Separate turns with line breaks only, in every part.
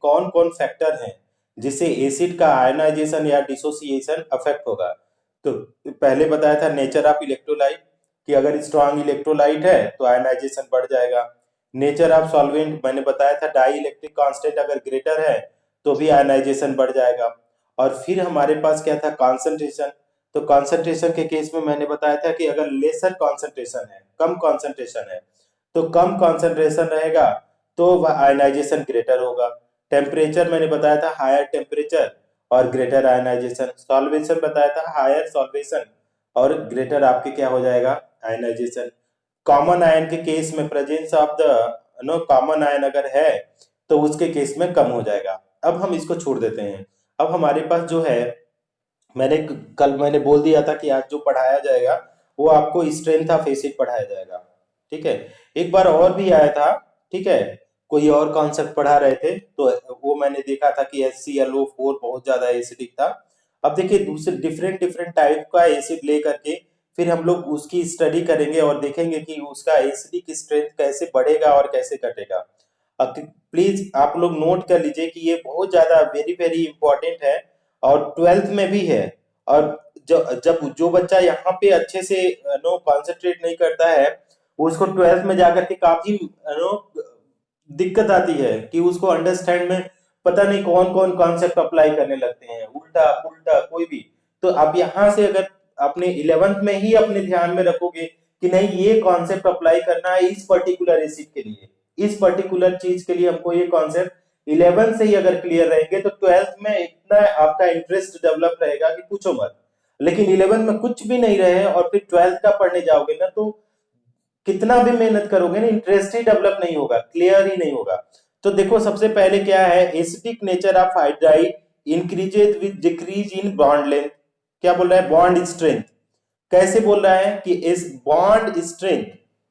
कौन कौन फैक्टर हैं जिससे एसिड का आयनाइजेशन या डिसोसिएशन अफेक्ट होगा। तो पहले बताया था नेचर ऑफ इलेक्ट्रोलाइट कि अगर स्ट्रांग इलेक्ट्रोलाइट है तो आयनाइजेशन बढ़ जाएगा। नेचर ऑफ सॉल्वेंट मैंने बताया था डाई इलेक्ट्रिक कांस्टेंट अगर ग्रेटर है तो भी आयनाइजेशन बढ़ जाएगा। और फिर हमारे पास क्या था, कॉन्सेंट्रेशन। तो कॉन्सेंट्रेशन के केस में मैंने बताया था कि अगर लेसर कॉन्सेंट्रेशन है, कम कॉन्सेंट्रेशन है, तो कम कॉन्सेंट्रेशन रहेगा तो वह आयनाइजेशन ग्रेटर होगा। टेम्परेचर मैंने बताया था हायर टेम्परेचर और ग्रेटर आयनाइजेशन। सॉल्वेशन बताया था हायर सॉल्वेशन और ग्रेटर आपके क्या हो जाएगा, आयनाइजेशन। कॉमन आयन के केस में presence of the common ion अगर है तो उसके केस में कम हो जाएगा। अब हम इसको छोड़ देते हैं। अब हमारे पास जो है, कल मैंने बोल दिया था कि आज जो पढ़ाया जाएगा वो आपको स्ट्रेंथ ऑफ एसिड पढ़ाया जाएगा। ठीक है, एक बार और भी आया था। ठीक है, कोई और कॉन्सेप्ट पढ़ा रहे थे तो वो मैंने देखा था कि HClO4 बहुत ज्यादा एसिडिक था। अब देखिए दूसरे डिफरेंट डिफरेंट टाइप का एसिड ले करके फिर हम लोग उसकी स्टडी करेंगे और देखेंगे कि उसका एसिडिक स्ट्रेंथ कैसे बढ़ेगा और कैसे घटेगा। प्लीज आप लोग नोट कर लीजिए कि ये बहुत ज्यादा वेरी वेरी इंपॉर्टेंट है और 12th में भी है। और जब जो बच्चा यहाँ पे अच्छे से नो कॉन्सेंट्रेट नहीं करता है उसको 12th में जाकर के काफी नो दिक्कत आती है कि उसको अंडरस्टैंड में पता नहीं कौन कौन कॉन्सेप्ट अप्लाई करने लगते हैं, उल्टा पुल्टा कोई भी। तो आप यहाँ से अगर अपने 11th में ही अपने ध्यान में रखोगे कि नहीं ये कॉन्सेप्ट अप्लाई करना है इस पर्टिकुलर एसिड के लिए, इस पर्टिकुलर चीज के लिए हमको ये कॉन्सेप्ट 11 से ही अगर क्लियर रहेंगे तो 12th में इतना आपका इंटरेस्ट डेवलप रहेगा कि पूछो मत। लेकिन 11 में कुछ भी नहीं रहे और फिर 12th का पढ़ने जाओगे ना तो कितना भी मेहनत करोगे ना इंटरेस्ट ही डेवलप नहीं होगा, क्लियर ही नहीं होगा। तो देखो सबसे पहले क्या है, acidic nature of hydride increases with decrease in bond length. क्या बोल रहा है, बॉन्ड स्ट्रेंथ। कैसे बोल रहा है कि इस बॉन्ड स्ट्रेंथ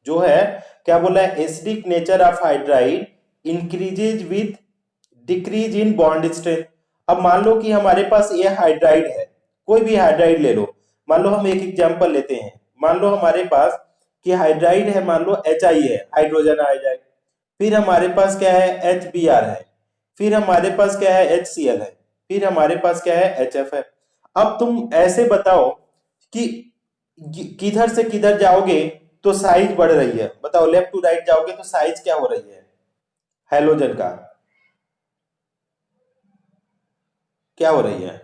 जो है, क्या बोल रहा है, acidic nature of hydride increases with decrease in bond strength. अब मान लो कि हमारे पास ये हाइड्राइड है, कोई भी हाइड्राइड ले लो। मान लो हम एक एग्जांपल लेते हैं, मान लो हमारे पास कि हाइड्राइड है, मान लो HI है, हाइड्रोजन आयोडाइड। फिर हमारे पास क्या है, HBr है। फिर हमारे पास क्या है, HCl है। फिर हमारे पास क्या है, HF है। अब तुम ऐसे बताओ कि किधर से किधर जाओगे तो साइज बढ़ रही है, बताओ लेफ्ट टू राइट जाओगे तो साइज क्या हो रही है हेलोजन का, क्या हो रही है,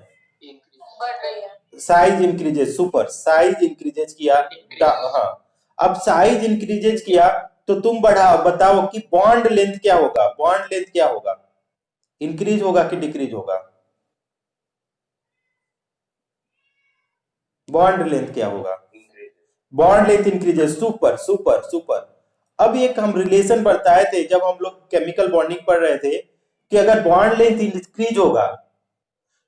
size increases. Super, size increases किया। हाँ, अब साइज इंक्रीजेज किया तो तुम बढ़ाओ, बताओ कि बॉन्ड लेंथ क्या होगा, बॉन्ड लेंथ क्या होगा, इंक्रीज होगा कि डिक्रीज होगा, बॉन्ड लेंथ क्या होगा, bond length increases. Super super super. अब एक हम रिलेशन बताए थे जब हम लोग केमिकल बॉन्डिंग पढ़ रहे थे कि अगर बॉन्ड लेंथ इंक्रीज होगा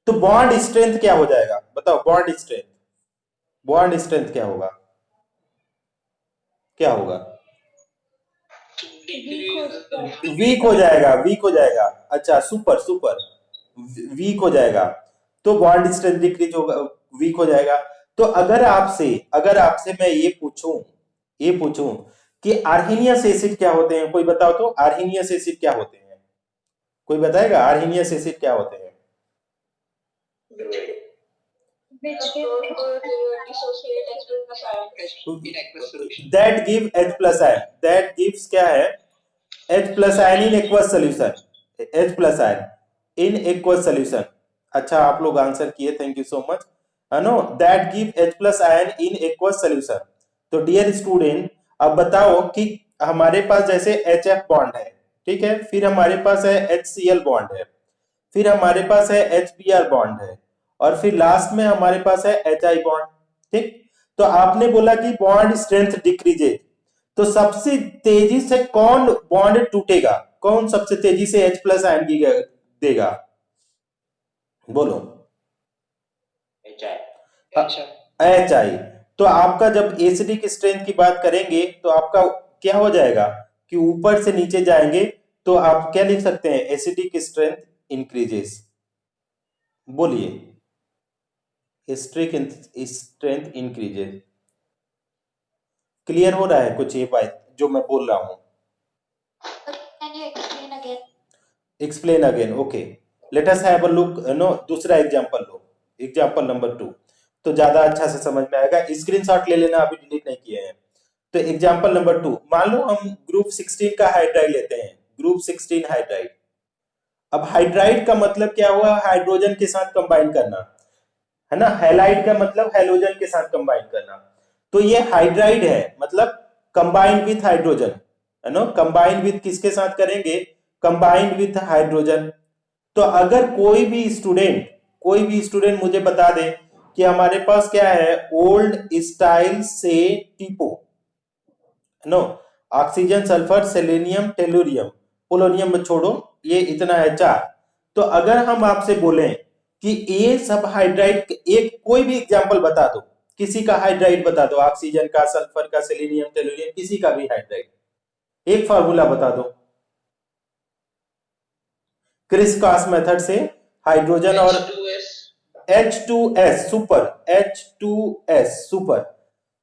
तो बॉन्ड स्ट्रेंथ क्या हो जाएगा, बताओ बॉन्ड स्ट्रेंथ, बॉन्ड स्ट्रेंथ क्या होगा, क्या होगा, वीक हो जाएगा, वीक हो जाएगा। अच्छा सुपर सुपर, वीक हो जाएगा तो बॉन्ड स्ट्रेंथ डिक्रीज होगा, वीक हो जाएगा। तो अगर आपसे मैं ये पूछूं कि आर्हीनियस एसिड क्या होते हैं, कोई बताओ तो आर्हीनियस एसिड क्या होते हैं, कोई बताएगा आर्हीनियस एसिड क्या होते हैं। That give H+, that gives क्या है, H+ ion in aqueous solution, H+ ion in aqueous solution. अच्छा आप लोग आंसर किए, thank you so much. No, that give H+ ion in aqueous solution. तो डियर स्टूडेंट, अब बताओ कि हमारे पास जैसे HF बॉन्ड है, ठीक है, फिर हमारे पास है HCl बॉन्ड है, फिर हमारे पास है HBr बॉन्ड है, और फिर लास्ट में हमारे पास है HI बॉन्ड। ठीक, तो आपने बोला कि बॉन्ड स्ट्रेंथ डिक्रीजेज, तो सबसे तेजी से कौन बॉन्ड टूटेगा, कौन सबसे तेजी से H+ आयन देगा, बोलो। HI। तो आपका जब एसिडिक स्ट्रेंथ की बात करेंगे तो आपका क्या हो जाएगा कि ऊपर से नीचे जाएंगे तो आप क्या लिख सकते हैं, एसिडिक स्ट्रेंथ इंक्रीजेस। बोलिए, एसिडिक स्ट्रेंथ इंक्रीजेस। क्लियर हो रहा है कुछ ये बात जो मैं बोल रहा हूं। Explain again, okay. Let us have a look, no, दूसरा एग्जांपल लो, एग्जांपल नंबर 2, तो ज्यादा अच्छा से समझ में आएगा। स्क्रीनशॉट ले लेना, अभी डिलीट नहीं किए हैं। तो एग्जांपल नंबर 2, मान लो हम ग्रुप 16 का हाइड्राइड लेते हैं, ग्रुप 16 हाइड्राइड। अब हाइड्राइड का मतलब क्या हुआ? हाइड्रोजन के साथ कंबाइन करना, है ना। हैलाइड का मतलब हैलोजन के साथ कंबाइन करना। तो ये हाइड्राइड है, मतलब कंबाइंड विथ हाइड्रोजन, है ना। कंबाइंड विथ किसके साथ करेंगे? Combined with hydrogen. तो अगर कोई भी स्टूडेंट मुझे बता दे कि हमारे पास क्या है, ओल्ड स्टाइल से टीपो, no, oxygen, sulphur, selenium, tellurium, polonium में छोड़ो, ये इतना है 4। तो अगर हम आपसे बोलें कि ये सब हाइड्राइड, एक कोई भी एग्जांपल बता दो, किसी का हाइड्राइड बता दो, ऑक्सीजन का, सल्फर का, सेलेनियम, टेलुरियम, किसी का भी हाइड्राइड, एक फार्मूला बता दो क्रिस क्रॉस मेथड से। हाइड्रोजन और H2S सुपर, H2S सुपर।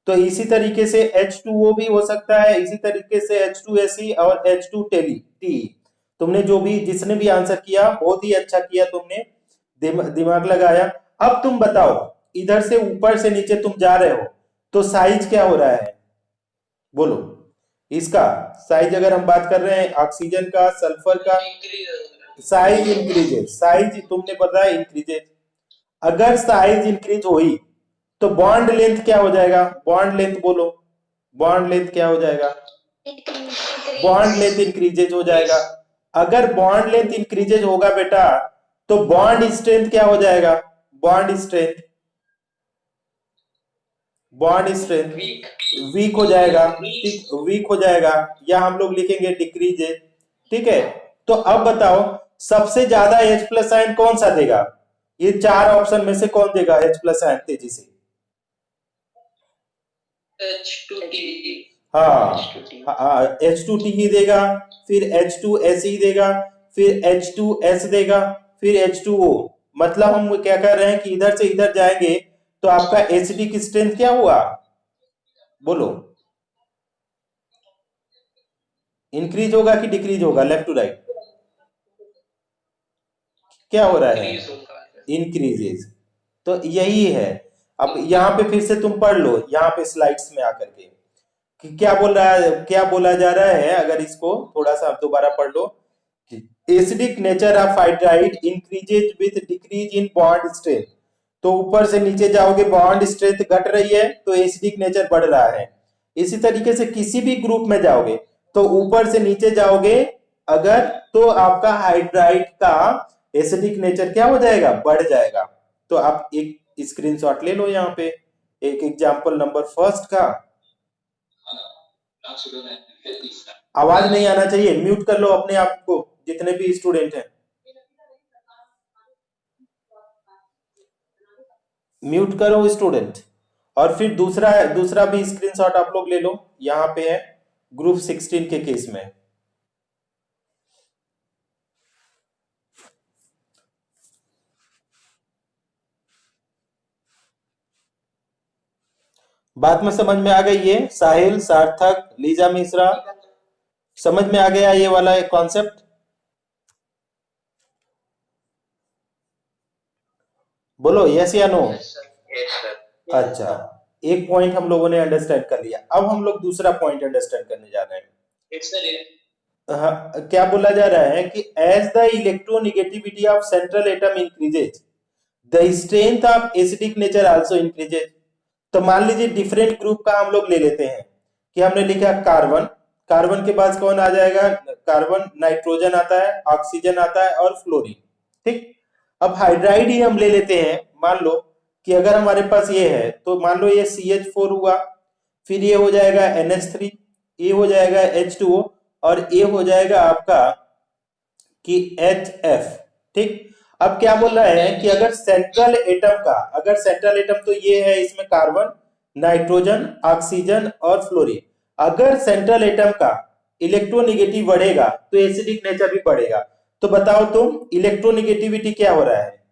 तो इसी तरीके से H2O भी हो सकता है, इसी तरीके से H2SE और H2 टेली टी। तुमने जो भी, जिसने भी आंसर किया, बहुत ही अच्छा किया तुमने, दिमाग लगाया। अब तुम बताओ, इधर से ऊपर से नीचे तुम जा रहे हो, तो साइज क्या हो रहा है? बोलो। इसका साइज अगर हम बात कर रहे हैं ऑक्सीजन का, सल्फर का, साइज इंक्रीजेज, साइज तुमने बताया इंक्रीजेज। अगर साइज इंक्रीज हुई तो बॉन्ड लेंथ क्या हो जाएगा? बॉन्ड लेंथ बोलो, बॉन्ड लेंथ क्या हो जाएगा? बॉन्ड लेंथ इंक्रीजेज हो जाएगा। अगर बॉन्ड लेंथ इंक्रीजेज होगा बेटा, तो बॉन्ड स्ट्रेंथ क्या हो जाएगा? Bond strength, bond strength weak हो जाएगा, ठीक, वीक हो जाएगा, या हम लोग लिखेंगे डिक्रीजेज। ठीक है। तो अब बताओ, सबसे ज्यादा H प्लस आयन कौन सा देगा? ये 4 ऑप्शन में से कौन देगा H प्लस आयन तेजी से? हाँ, H2T ही देगा, फिर H2SE देगा, फिर H2S देगा, फिर H2O। मतलब हम क्या कर रहे हैं कि इधर से इधर जाएंगे तो आपका एसिडिक स्ट्रेंथ क्या हुआ? बोलो, इंक्रीज होगा कि डिक्रीज होगा? लेफ्ट टू राइट क्या हो रहा है? इंक्रीजेज। तो यही है। अब यहाँ पे फिर से तुम पढ़ लो, यहाँ पे स्लाइड्स में आकर के कि क्या बोल रहा है, क्या बोला जा रहा है। अगर इसको थोड़ा सा आप दोबारा पढ़ लो, acidic nature of hydride increases with decrease in bond strength. तो ऊपर से नीचे जाओगे, बॉन्ड स्ट्रेंथ घट रही है तो एसिडिक नेचर बढ़ रहा है। इसी तरीके से किसी भी ग्रुप में जाओगे तो ऊपर से नीचे जाओगे अगर, तो आपका हाइड्राइड का एसिडिक नेचर क्या हो जाएगा? बढ़ जाएगा। तो आप एक स्क्रीनशॉट ले लो यहाँ पे, एक एग्जांपल नंबर फर्स्ट का। आवाज नहीं आना चाहिए, म्यूट कर लो अपने आप को, जितने भी स्टूडेंट हैं म्यूट करो स्टूडेंट। और फिर दूसरा दूसरा भी स्क्रीनशॉट आप लोग ले लो, यहाँ पे है ग्रुप 16 के केस में। बात में समझ में आ गई है? साहिल, सार्थक, लीजा मिश्रा, समझ में आ गया ये वाला एक कॉन्सेप्ट? बोलो यस या नो। अच्छा, एक पॉइंट हम लोगों ने अंडरस्टैंड कर लिया। अब हम लोग दूसरा पॉइंट अंडरस्टैंड करने जा रहे हैं। हाँ, क्या बोला जा रहा है कि as the electronegativity of central atom increases, the strength of acidic nature also increases. तो मान लीजिए डिफरेंट ग्रुप का हम लोग ले लेते हैं कि हमने लिखा कार्बन, कार्बन के पास कौन आ जाएगा? कार्बन, नाइट्रोजन आता है, ऑक्सीजन आता है और फ्लोरीन। ठीक। अब हाइड्राइड ही हम ले लेते हैं। मान लो कि अगर हमारे पास ये है, तो मान लो ये CH4 हुआ, फिर ये हो जाएगा NH3, ये हो जाएगा H2O, और ये हो जाएगा आपका कि HF। ठीक। अब क्या बोल रहा है कि अगर सेंट्रल एटम का, अगर सेंट्रल एटम तो ये है, इसमें कार्बन, नाइट्रोजन, ऑक्सीजन और फ्लोरीन, अगर सेंट्रल एटम का इलेक्ट्रोनेगेटिव बढ़ेगा तो एसिडिक नेचर भी बढ़ेगा। तो बताओ तुम, इलेक्ट्रोनेगेटिविटी क्या हो रहा है?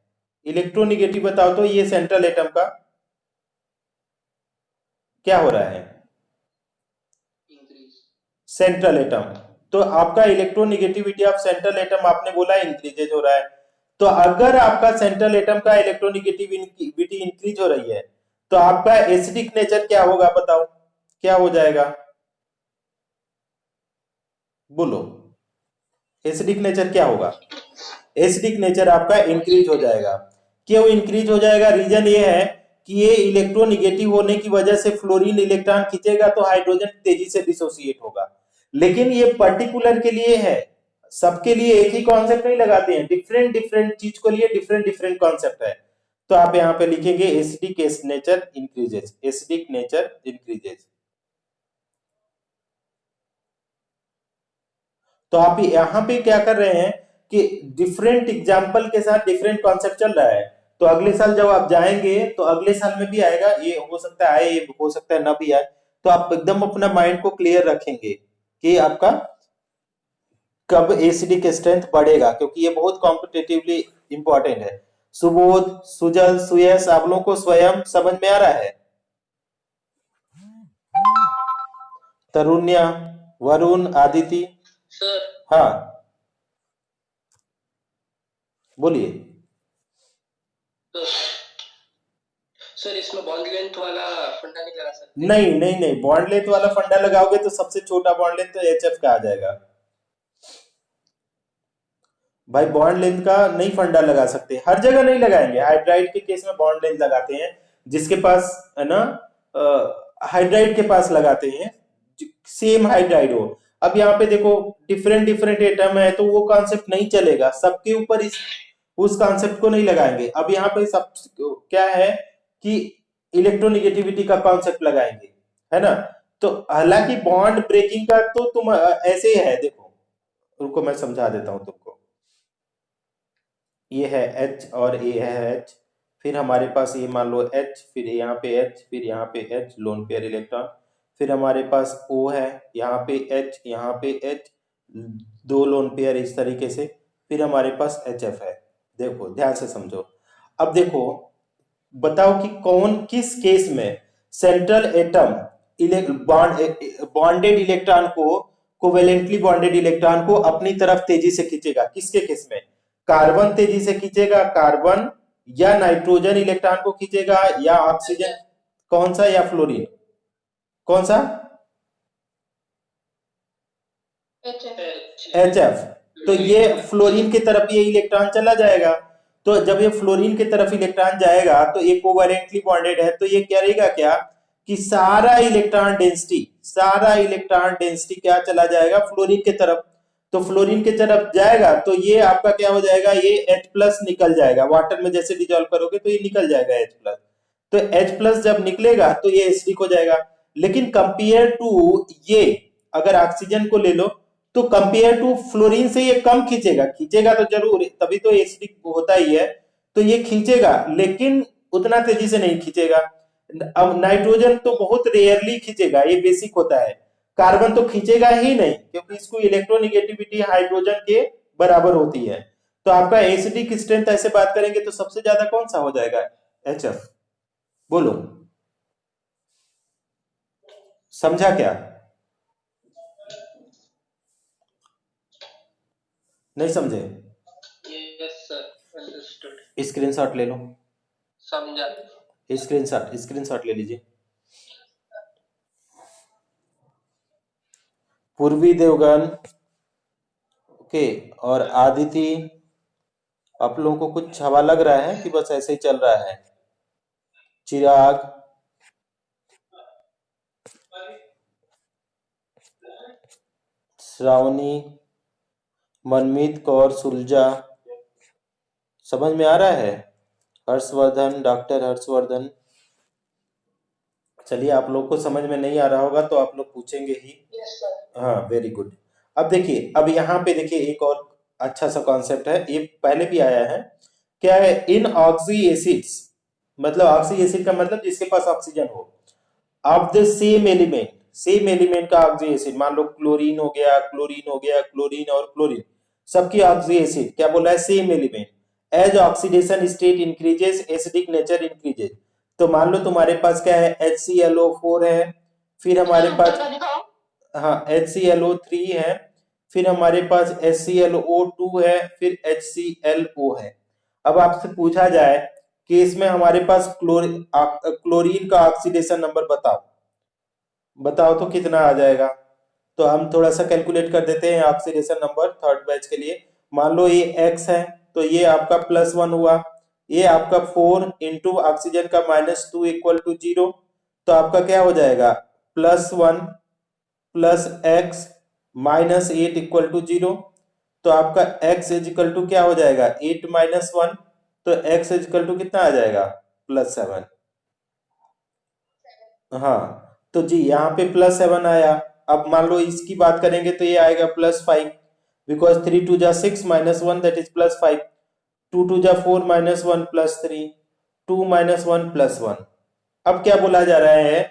इलेक्ट्रोनेगेटिव बताओ तो, ये सेंट्रल एटम का क्या हो रहा है? सेंट्रल एटम, तो आपका इलेक्ट्रोनेगेटिविटी ऑफ सेंट्रल एटम आपने बोला इंक्रीजेज हो रहा है। तो अगर आपका सेंट्रल एटम का इलेक्ट्रोनेगेटिविटी इंक्रीज हो रही है तो आपका एसिडिक नेचर क्या होगा, बताओ क्या हो जाएगा, बोलो। एसिडिक नेचर क्या होगा? एसिडिक नेचर आपका इंक्रीज हो जाएगा। क्यों इंक्रीज हो जाएगा? रीजन ये है कि ये इलेक्ट्रोनिगेटिव होने की वजह से फ्लोरीन इलेक्ट्रॉन खींचेगा तो हाइड्रोजन तेजी से डिसोसिएट होगा। लेकिन ये पर्टिकुलर के लिए है, सबके लिए एक ही कॉन्सेप्ट नहीं लगाते हैं, डिफरेंट डिफरेंट चीज को लिए डिफरेंट डिफरेंट कॉन्सेप्ट है। तो आप यहाँ पे लिखेंगे acidic nature increases, acidic nature increases. तो आप यहाँ पे क्या कर रहे हैं कि डिफरेंट एग्जाम्पल के साथ डिफरेंट कॉन्सेप्ट चल रहा है। तो अगले साल जब आप जाएंगे तो अगले साल में भी आएगा, ये हो सकता है आए, ये हो सकता है ना भी आए। तो आप एकदम अपना माइंड को क्लियर रखेंगे कि आपका कब एसिडिक स्ट्रेंथ बढ़ेगा, क्योंकि ये बहुत कॉम्पिटिटिवली इंपॉर्टेंट है। सुबोध, सुजल, सुयश, आप लोगों को स्वयं समझ में आ रहा है? तरुण्या, वरुण, आदिति,
सर।
हाँ बोलिए।
तो सर इसमें बॉन्ड लेंथ वाला फंडा नहीं लगा सकते?
नहीं नहीं नहीं, बॉन्ड लेंथ वाला फंडा लगाओगे तो सबसे छोटा बॉन्ड लेंथ तो एचएफ का आ जाएगा। भाई बॉन्ड लेंथ का नहीं फंडा लगा सकते, हर जगह नहीं लगाएंगे। हाइड्राइड के केस में बॉन्ड लेंथ लगाते हैं, जिसके पास है ना हाइड्राइड के पास लगाते हैं, सेम हाइड्राइड हो। अब यहाँ पे देखो डिफरेंट डिफरेंट एटम है तो वो कॉन्सेप्ट नहीं चलेगा, सबके ऊपर इस उस कॉन्सेप्ट को नहीं लगाएंगे। अब यहाँ पे सब क्या है कि इलेक्ट्रोनिगेटिविटी का कॉन्सेप्ट लगाएंगे, है ना। तो हालांकि बॉन्ड ब्रेकिंग का तो तुम ऐसे ही है, देखो रुको मैं समझा देता हूं तुमको। ये है H और ये है H, फिर हमारे पास ये मान लो H, फिर यहाँ पे H, फिर यहाँ पे H लोन पेयर इलेक्ट्रॉन, फिर हमारे पास O है, यहाँ पे H, यहाँ पे H, दो लोन पेयर इस तरीके से, फिर हमारे पास HF है। देखो ध्यान से समझो। अब देखो बताओ कि कौन किस केस में सेंट्रल एटम बॉन्डेड इलेक्ट्रॉन को कोवेलेंटली बॉन्डेड इलेक्ट्रॉन को अपनी तरफ तेजी से खींचेगा, किसके केस में? कार्बन तेजी से खींचेगा, कार्बन, या नाइट्रोजन इलेक्ट्रॉन को खींचेगा, या ऑक्सीजन, कौन सा, या फ्लोरीन, कौन सा? HF। तो ये फ्लोरीन की तरफ ये इलेक्ट्रॉन चला जाएगा। तो जब ये फ्लोरीन की तरफ इलेक्ट्रॉन जाएगा तो ये कोवेलेंटली बॉन्डेड है, तो ये क्या रहेगा क्या कि सारा इलेक्ट्रॉन डेंसिटी क्या चला जाएगा? फ्लोरीन की तरफ। तो फ्लोरीन की तरफ जाएगा तो ये आपका क्या हो जाएगा? ये H+ निकल जाएगा, वाटर में जैसे डिजोल्व करोगे तो ये निकल जाएगा H+। तो H+ जब निकलेगा तो ये एसिडिक हो जाएगा। लेकिन कंपेयर टू ये अगर ऑक्सीजन को ले लो तो कंपेयर टू फ्लोरीन से ये कम खींचेगा, खींचेगा तो जरूर, तभी तो एसिडिक होता ही है। तो ये खींचेगा लेकिन उतना तेजी से नहीं खींचेगा। अब नाइट्रोजन तो बहुत रेयरली खींचेगा, ये बेसिक होता है। कार्बन तो खींचेगा ही नहीं क्योंकि इसको इलेक्ट्रोनिगेटिविटी हाइड्रोजन के बराबर होती है। तो आपका एसिडिक स्ट्रेंथ ऐसे बात करेंगे तो सबसे ज्यादा कौन सा हो जाएगा? HF। बोलो समझा क्या? नहीं समझे?
Yes sir, understood.
स्क्रीनशॉट ले लो,
समझा।
स्क्रीनशॉट ले लीजिए। पूर्वी देवगन, ओके, और आदिति, आप लोगों को कुछ हवा लग रहा है कि बस ऐसे ही चल रहा है? चिराग, श्रावणी, मनमीत कौर, सुलजा, समझ में आ रहा है? हर्षवर्धन, डॉक्टर हर्षवर्धन। चलिए आप लोग को समझ में नहीं आ रहा होगा तो आप लोग पूछेंगे ही।
Yes sir.
हाँ वेरी गुड। अब देखिए, अब यहाँ पे देखिए एक और अच्छा सा कॉन्सेप्ट है, ये पहले भी आया है। क्या है? इन ऑक्सी एसिड्स, मतलब ऑक्सी एसिड का मतलब जिसके पास ऑक्सीजन हो, ऑफ द सेम एलिमेंट का ऑक्सी एसिड, मान लो क्लोरीन हो गया, क्लोरीन हो गया, क्लोरीन और क्लोरीन, सबकी ऑक्सी एसिड क्या बोला है? Same element. As oxidation state increases acidic nature increases. तो मान लो तुम्हारे पास क्या है? HClO4 है, फिर हमारे पास हाँ HClO3 है, फिर हमारे पास HClO2 है, फिर HClO है। अब आपसे पूछा जाए कि इसमें हमारे पास क्लोरीन का ऑक्सीडेशन नंबर बताओ, बताओ तो कितना आ जाएगा। तो हम थोड़ा सा कैलकुलेट कर देते हैं ऑक्सीडेशन नंबर थर्ड बैच के लिए। मान लो ये x है, तो ये आपका +1 हुआ। ये आपका 4 इंटू ऑक्सीजन का -2 इक्वल टू 0। तो आपका क्या हो जाएगा, +1 प्लस एक्स -8 इक्वल टू 0। तो आपका x इज इक्वल टू क्या हो जाएगा, 8 - 1। तो x इज इक्वल टू कितना आ जाएगा, +7। हाँ, तो जी यहाँ पे +7 आया। अब मान लो इसकी बात करेंगे तो ये आएगा +5, बिकॉज 3 2 जा 6 -1 दैट इज +5। 2 2 जा 4 -1 +3, 2 -1 +1। अब क्या बोला जा रहा है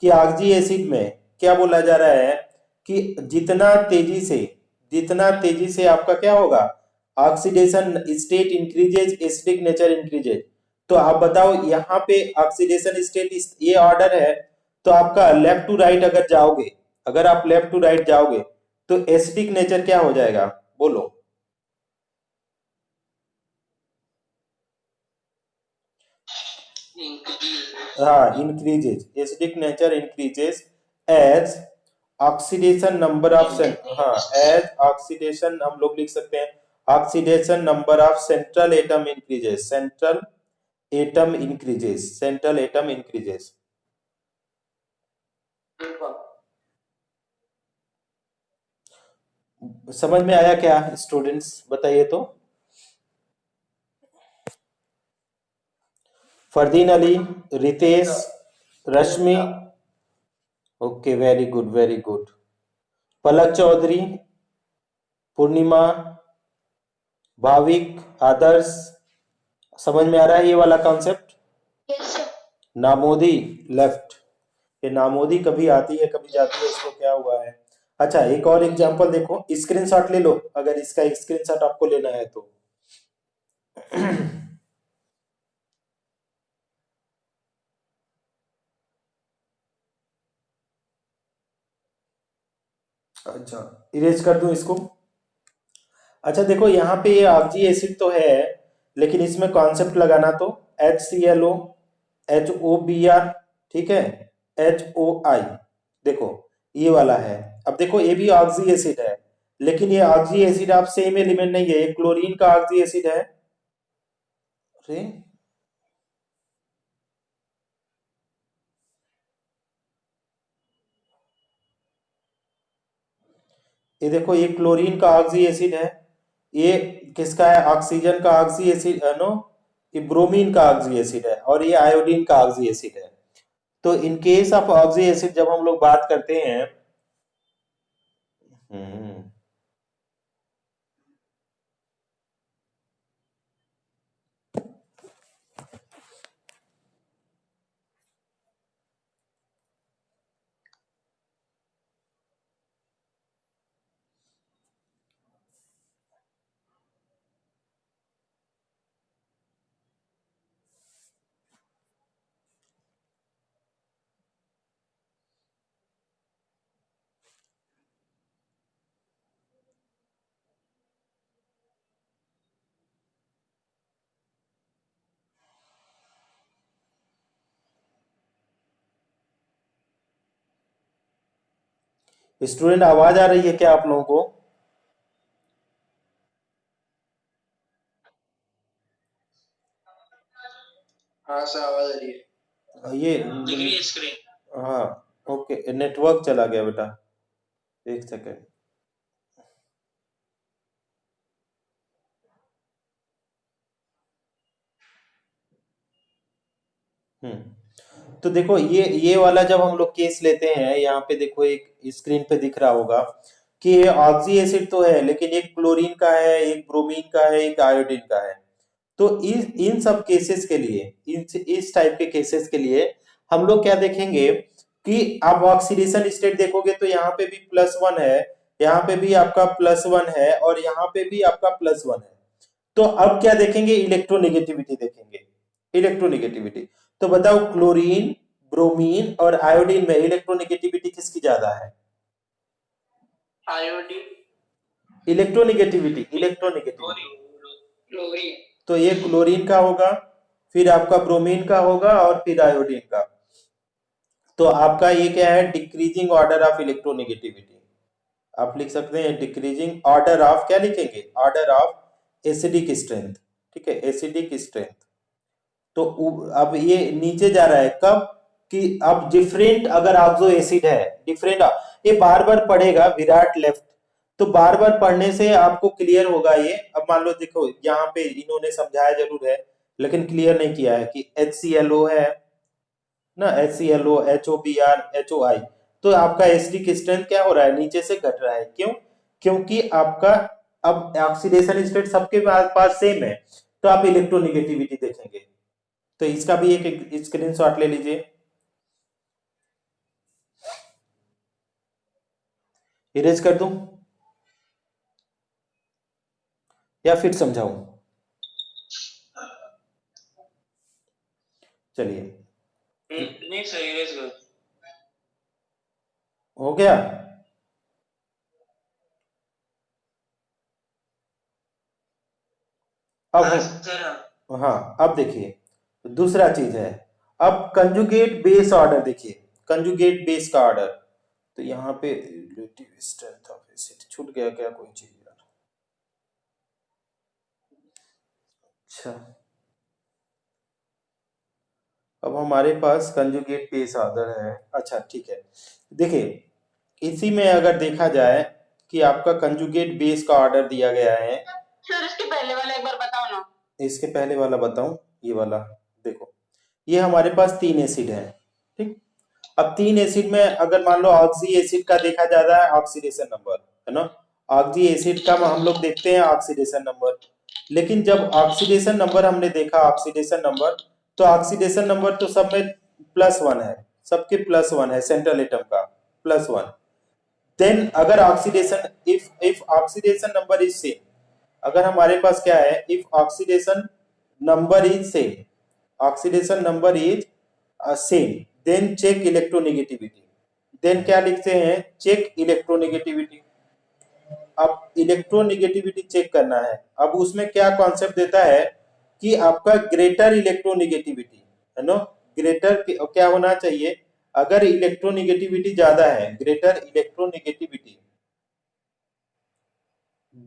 कि ऑक्सी एसिड में क्या बोला जा रहा है कि जितना तेजी से आपका क्या होगा, oxidation state increases, acidic nature increases. तो आप बताओ यहाँ पे ऑक्सीडेशन स्टेट ये ऑर्डर है, तो आपका लेफ्ट टू राइट अगर जाओगे, अगर आप लेफ्ट टू राइट जाओगे तो एसिडिक नेचर क्या हो जाएगा, बोलो। हाँ, increases, acidic nature increases as oxidation number of हाँ, एज ऑक्सीडेशन हम लोग लिख सकते हैं, oxidation number of central atom increases, central atom increases, central atom increases. समझ में आया क्या स्टूडेंट्स, बताइए तो। Fardeen Ali, Ritesh, Rashmi, okay, very good very good. Palak Chaudhary, Purnima, Bhavik, Adarsh, समझ में आ रहा है ये वाला कॉन्सेप्ट। नामोदी लेफ्ट, ये नामोदी कभी आती है कभी जाती है, इसको क्या हुआ है। अच्छा, एक और एग्जांपल देखो, स्क्रीनशॉट ले लो अगर इसका स्क्रीनशॉट आपको लेना है तो। अच्छा, इरेज कर दूं इसको। अच्छा देखो, यहाँ पे ये ऑक्सी एसिड तो है, लेकिन इसमें कॉन्सेप्ट लगाना तो HClO, HOBr, ठीक है, HOI। देखो ये वाला है। अब देखो ये भी ऑक्सी एसिड है, लेकिन ये ऑक्सी एसिड आप सेम एलिमेंट नहीं है, ये क्लोरीन का ऑक्सी एसिड है। अरे ये देखो, ये क्लोरीन का ऑक्सी एसिड है, ये किसका है, ऑक्सीजन का ऑक्सी एसिड नो, ये ब्रोमीन का ऑक्सी एसिड है, और ये आयोडीन का ऑक्सी एसिड है। तो in case of oxy acid जब हम लोग बात करते हैं, हम्म, स्टूडेंट आवाज आ रही है क्या आप लोगों को।
हाँ सर, आवाज आ रही है।
ये
दिख रही है स्क्रीन।
हाँ, ओके, नेटवर्क चला गया बेटा, एक सेकेंड। तो देखो ये वाला जब हम लोग केस लेते हैं, यहाँ पे देखो एक स्क्रीन पे दिख रहा होगा कि ये ऑक्सी एसिड तो है, लेकिन एक क्लोरीन का है, एक ब्रोमीन का है, एक आयोडीन का है। तो इन सब केसेस के लिए, इस टाइप के केसेस के लिए हम लोग क्या देखेंगे कि आप ऑक्सीडेशन स्टेट देखोगे तो यहाँ पे भी +1 है, यहाँ पे भी आपका +1 है, और यहाँ पे भी आपका +1 है। तो अब क्या देखेंगे, इलेक्ट्रोनेगेटिविटी देखेंगे, इलेक्ट्रोनेगेटिविटी। तो बताओ क्लोरीन, ब्रोमीन और आयोडीन में इलेक्ट्रोनेगेटिविटी किसकी ज्यादा है।
आयोडीन।
Electronegativity,
chlorine.
तो ये क्लोरीन का होगा, फिर आपका ब्रोमीन का होगा और फिर आयोडीन का। तो आपका ये क्या है, डिक्रीजिंग ऑर्डर ऑफ इलेक्ट्रोनिगेटिविटी। आप लिख सकते हैं डिक्रीजिंग ऑर्डर ऑफ, क्या लिखेंगे, ऑर्डर ऑफ एसिडिक स्ट्रेंथ। ठीक है, एसिडिक स्ट्रेंथ। तो अब ये नीचे जा रहा है कब, कि अब डिफरेंट अगर ऑक्सो एसिड है, डिफरेंट, ये बार बार पढ़ेगा विराट लेफ्ट, तो बार बार पढ़ने से आपको क्लियर होगा ये। अब मान लो देखो यहाँ पे इन्होंने समझाया जरूर है लेकिन क्लियर नहीं किया है कि HClO है ना, HClO, HOBr, HOI, तो आपका एसिडिक स्ट्रेंथ क्या हो रहा है, नीचे से घट रहा है। क्यों? क्योंकि आपका अब ऑक्सीडेशन स्टेट सबके पास सेम है, तो आप इलेक्ट्रोनिगेटिविटी देखेंगे। तो इसका भी एक स्क्रीनशॉट ले लीजिए। इरेज कर दूं या फिर समझाऊं? चलिए,
नहीं सर, इरेज कर।
हो गया। अब
हाँ
हम,
सर।
हाँ अब देखिए दूसरा चीज है, अब कंजुगेट बेस ऑर्डर देखिए, कंजुगेट बेस का ऑर्डर। तो यहाँ पे रिलेटिव स्ट्रेंथ ऑफ एसिड छूट गया क्या कोई चीज यार? अच्छा, अब हमारे पास कंजुगेट बेस ऑर्डर है। अच्छा ठीक है, देखिए इसी में अगर देखा जाए कि आपका कंजुगेट बेस का ऑर्डर दिया गया है।
सर इसके पहले वाला एक बार बताओ ना।
इसके पहले वाला बताऊं, ये वाला देखो, ये हमारे पास 3 एसिड है। ठीक, अब 3 एसिड में अगर मान लो ऑक्सी एसिड का देखा जाता है ऑक्सीडेशन नंबर, है ना, ऑक्सी एसिड का हम लोग देखते हैं ऑक्सीडेशन नंबर। लेकिन जब ऑक्सीडेशन नंबर हमने देखा, ऑक्सीडेशन नंबर, तो ऑक्सीडेशन नंबर तो सब में +1 है, सबके +1 है, सेंट्रल एटम का +1। देन अगर oxidation, if oxidation number is same, अगर हमारे पास क्या है, if oxidation number is same, oxidation number is same, then check electronegativity. Then क्या लिखते हैं, चेक इलेक्ट्रोनेगेटिविटी। अब इलेक्ट्रोनेगेटिविटी चेक करना है, अब उसमें क्या कॉन्सेप्ट देता है कि आपका ग्रेटर इलेक्ट्रोनेगेटिविटी, है ना, ग्रेटर क्या होना चाहिए, अगर इलेक्ट्रोनेगेटिविटी ज्यादा है, ग्रेटर इलेक्ट्रोनेगेटिविटी,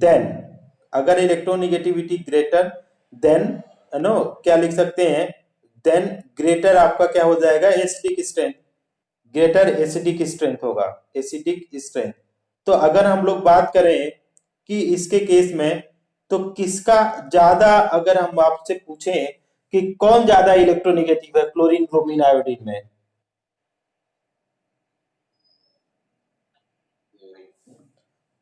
देन अगर इलेक्ट्रोनेगेटिविटी ग्रेटर देन, है नो, क्या लिख सकते हैं, देन ग्रेटर आपका क्या हो जाएगा, acidic strength, greater acidic strength होगा, एसिडिक स्ट्रेंथ। तो अगर हम लोग बात करें कि इसके केस में, तो किसका ज्यादा, अगर हम आपसे पूछें कि कौन ज्यादा इलेक्ट्रोनेगेटिव है क्लोरीन ब्रोमीन आयोडीन में,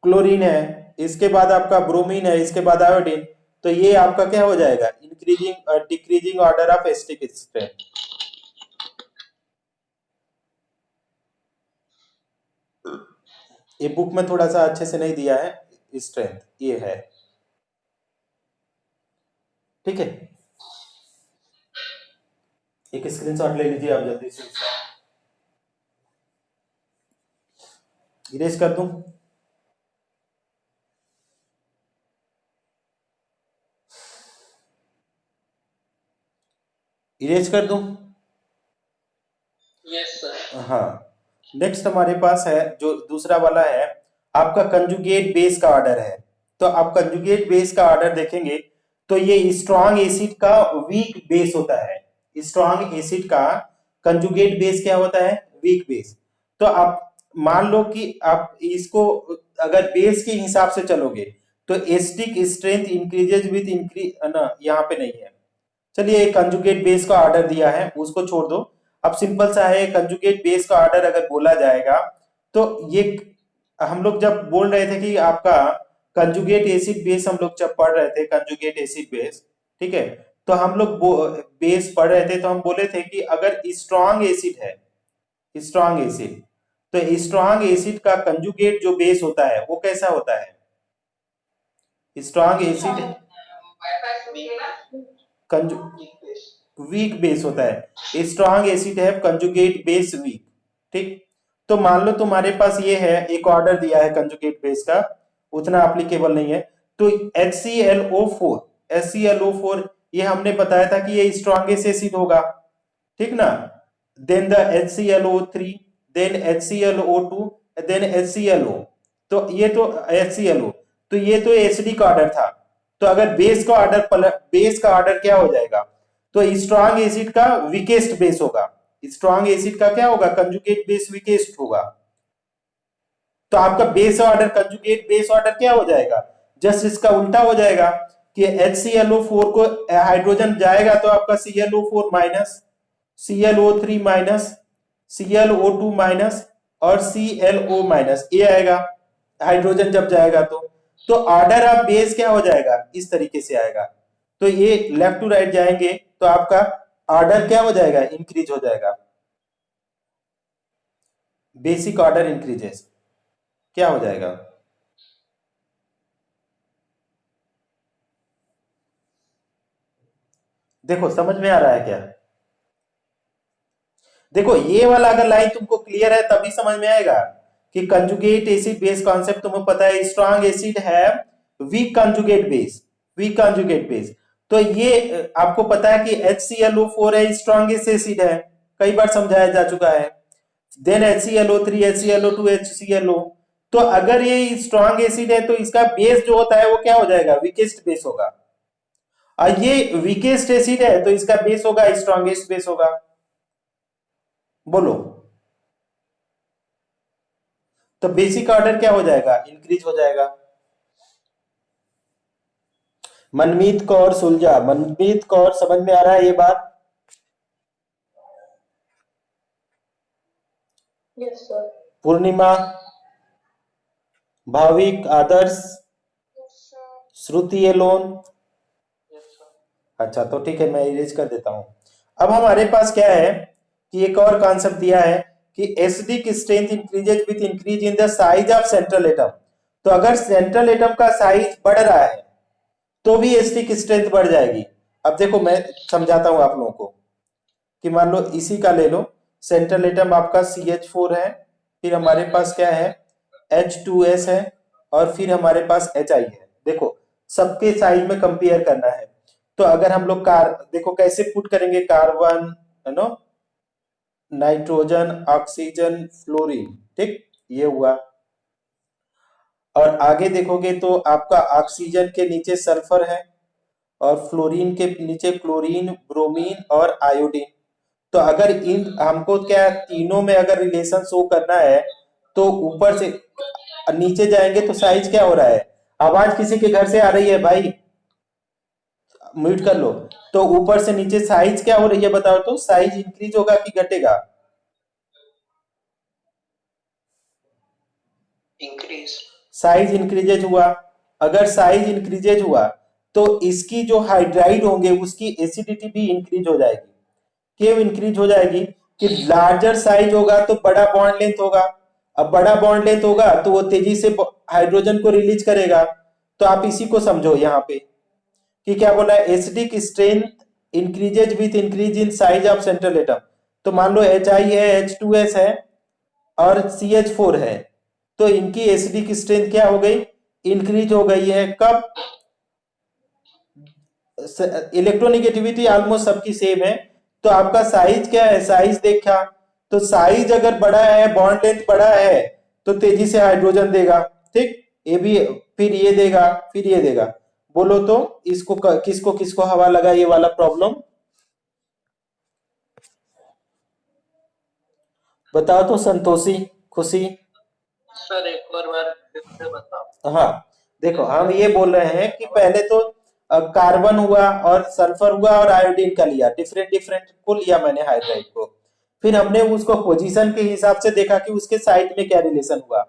क्लोरीन है, इसके बाद आपका ब्रोमीन है, इसके बाद आयोडीन, तो ये आपका क्या हो जाएगा, increasing decreasing order of acidic strength. ये बुक में थोड़ा सा अच्छे से नहीं दिया है, स्ट्रेंथ ये है। ठीक है, एक स्क्रीनशॉट ले लीजिए आप जल्दी से इसका। इरेज कर दूं? इरेज कर दूं?
Yes sir.
हाँ, नेक्स्ट हमारे पास है जो दूसरा वाला है, आपका कंजुगेट बेस का ऑर्डर है। तो आप कंजुगेट बेस का ऑर्डर देखेंगे तो ये स्ट्रॉन्ग एसिड का वीक बेस होता है, स्ट्रॉन्ग एसिड का कंजुगेट बेस क्या होता है, वीक बेस। तो आप मान लो कि आप इसको अगर बेस के हिसाब से चलोगे तो acidic strength increases with increase, ना यहाँ पे नहीं है। चलिए कंजुगेट बेस का ऑर्डर दिया है उसको छोड़ दो। अब सिंपल सा है, कंजुगेट बेस का ऑर्डर अगर बोला जाएगा तो ये, हम लोग जब बोल रहे थे कि आपका कंजुगेट एसिड बेस, हम लोग जब पढ़ रहे थे कंजुगेट एसिड बेस, ठीक है, तो हम लोग बेस पढ़ रहे थे तो हम बोले थे कि अगर स्ट्रॉन्ग एसिड है, स्ट्रॉन्ग एसिड, तो स्ट्रॉन्ग एसिड का कंजुगेट जो बेस होता है वो कैसा होता है, स्ट्रॉन्ग एसिड कंजु वीक बेस होता है, स्ट्रॉन्ग एसिड है कंजुगेट बेस वीक। ठीक, तो मान लो तुम्हारे पास ये है, एक ऑर्डर दिया है कंजुगेट बेस का, उतना एप्लीकेबल नहीं है। तो HClO4 ये हमने बताया था कि ये स्ट्रॉन्गेस्ट एसिड होगा, ठीक ना। Then the HClO3, then HClO2, then HClO, तो ये तो HClO, तो ये तो एसिडिक ऑर्डर था। तो अगर बेस का ऑर्डर क्या हो जाएगा, तो स्ट्रॉन्ग एसिड का वीकेस्ट बेस होगा, स्ट्रॉन्ग एसिड का क्या होगा, कंजुगेट बेस वीकेस्ट होगा। तो आपका base order conjugate base order क्या हो जाएगा, जस्ट इसका उल्टा हो जाएगा कि HClO4 को हाइड्रोजन जाएगा तो आपका ClO4 minus, ClO3 minus, ClO2 minus और ClO माइनस, ये आएगा हाइड्रोजन जब जाएगा तो ऑर्डर ऑफ बेस क्या हो जाएगा, इस तरीके से आएगा। तो ये लेफ्ट टू राइट जाएंगे तो आपका ऑर्डर क्या हो जाएगा, इंक्रीज हो जाएगा, बेसिक ऑर्डर इंक्रीजेस, क्या हो जाएगा। देखो समझ में आ रहा है क्या। देखो ये वाला अगर लाइन तुमको क्लियर है तभी समझ में आएगा कि कंजुगेट एसिड बेस कॉन्सेप्ट तुम्हें पता है, स्ट्रॉन्ग एसिड है weak conjugate base, weak conjugate base. तो ये आपको पता है कि HClO4 है, स्ट्रॉन्गेस्ट एसिड है, कई बार समझाया जा चुका है। देन HClO3, HClO2, HClO, तो अगर ये स्ट्रॉन्ग एसिड है तो इसका बेस जो होता है वो क्या हो जाएगा, वीकेस्ट बेस होगा। और ये वीकेस्ट एसिड है तो इसका बेस होगा स्ट्रॉन्गेस्ट बेस होगा। बोलो, तो बेसिक ऑर्डर क्या हो जाएगा, इंक्रीज हो जाएगा। मनमीत कौर सुलझा, मनमीत कौर समझ में आ रहा है ये बात।
Yes sir.
Purnima, Bhavik, Adarsh, Shruti, Elon. अच्छा तो ठीक है, मैं इरेज कर देता हूं। अब हमारे पास क्या है कि एक और कॉन्सेप्ट दिया है कि acidic strength increases with increase in the size of central atom. तो अगर सेंट्रल एटम का साइज बढ़ रहा है तो भी एसिडिक स्ट्रेंथ बढ़ जाएगी। अब देखो मैं समझाता हूं आप लोगों को कि मान लो इसी का ले लो, सेंट्रल एटम आपका CH4 है, फिर हमारे पास क्या है H2S है, और फिर हमारे पास HI है। देखो सबके साइज में कंपेयर करना है। तो अगर हम लोग देखो कैसे पुट करेंगे, कार्बन, है नो, नाइट्रोजन, ऑक्सीजन, फ्लोरीन, ठीक, ये हुआ। और आगे देखोगे तो आपका ऑक्सीजन के नीचे सल्फर है, और फ्लोरीन के नीचे क्लोरीन, ब्रोमीन और आयोडीन। तो अगर इन हमको क्या तीनों में अगर रिलेशन शो करना है तो ऊपर से नीचे जाएंगे तो साइज क्या हो रहा है। आवाज किसी के घर से आ रही है भाई, म्यूट कर लो। तो ऊपर से नीचे साइज क्या हो रही है बताओ, तो साइज इंक्रीज होगा कि घटेगा,
इंक्रीज।
साइज इंक्रीजेज हुआ। अगर साइज इंक्रीजेज हुआ तो इसकी जो हाइड्राइड होंगे उसकी एसिडिटी भी इंक्रीज हो जाएगी। क्यों इंक्रीज हो जाएगी कि लार्जर साइज होगा तो बड़ा बॉन्ड लेंथ होगा। अब बड़ा बॉन्ड लेंथ होगा तो वो तेजी से हाइड्रोजन को रिलीज करेगा। तो आप इसी को समझो यहाँ पे कि क्या बोला है, acidic strength increases with increase in size of central atom. तो मान लो HI है, H2S है और CH4 है, तो इनकी एसिडिक स्ट्रेंथ क्या हो गई, इंक्रीज हो गई है। कब, इलेक्ट्रोनिगेटिविटी ऑलमोस्ट सबकी सेम है, तो आपका साइज क्या है, साइज देखा तो साइज अगर बड़ा है, बॉन्ड लेंथ बड़ा है तो तेजी से हाइड्रोजन देगा, ठीक, ये भी, फिर ये देगा, फिर ये देगा। बोलो तो इसको किसको किसको हवा लगा ये वाला प्रॉब्लम, बताओ तो संतोषी, खुशी।
सर एक और बार फिर से बताओ।
हाँ देखो हम ये बोल रहे हैं कि पहले तो कार्बन हुआ और सल्फर हुआ और आयोडीन का लिया, डिफरेंट डिफरेंट को लिया मैंने हाइड्राइड को। फिर हमने उसको पोजीशन के हिसाब से देखा कि उसके साइड में क्या रिलेशन हुआ।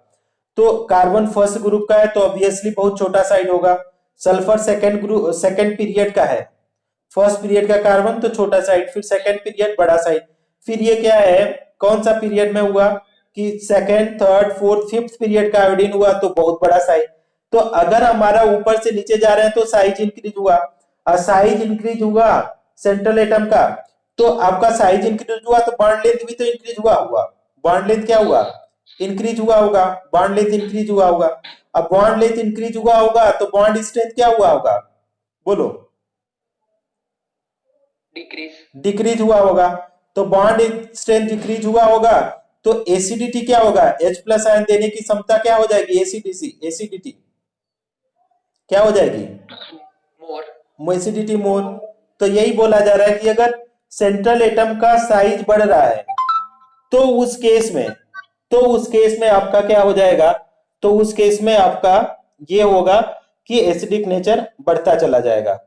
तो कार्बन फर्स्ट ग्रुप का है तो ऑब्वियसली बहुत छोटा साइड होगा। Sulphur second group, second period का है, फर्स्ट पीरियड का कार्बन तो छोटा साइड, फिर सेकंड पीरियड बड़ा साइड। फिर ये क्या है, कौन सा पीरियड में हुआ कि second, third, fourth, fifth period का आयोडीन हुआ तो बहुत बड़ा साइज। तो अगर हमारा ऊपर से नीचे जा रहे हैं तो साइज इंक्रीज हुआ, और साइज इंक्रीज हुआ सेंट्रल एटम का, तो आपका साइज इंक्रीज हुआ तो बॉन्ड लेंथ भी तो इंक्रीज हुआ। बॉन्ड लेंथ क्या हुआ, इंक्रीज हुआ होगा, बॉन्ड लेंथ इंक्रीज हुआ होगा। अब बॉन्ड लेंथ इंक्रीज हुआ होगा तो बॉन्ड स्ट्रेंथ क्या हुआ होगा, बोलो, डिक्रीज हुआ होगा। तो बॉन्ड स्ट्रेंथ डिक्रीज हुआ होगा तो एसिडिटी क्या होगा, H प्लस आयन देने की क्षमता क्या हो जाएगी, एसिडिटी क्या हो जाएगी, एसिडिटी मोर। तो यही बोला जा रहा है कि अगर सेंट्रल एटम का साइज बढ़ रहा है तो उस केस में आपका क्या हो जाएगा, तो उस केस में आपका ये होगा कि एसिडिक नेचर बढ़ता चला जाएगा।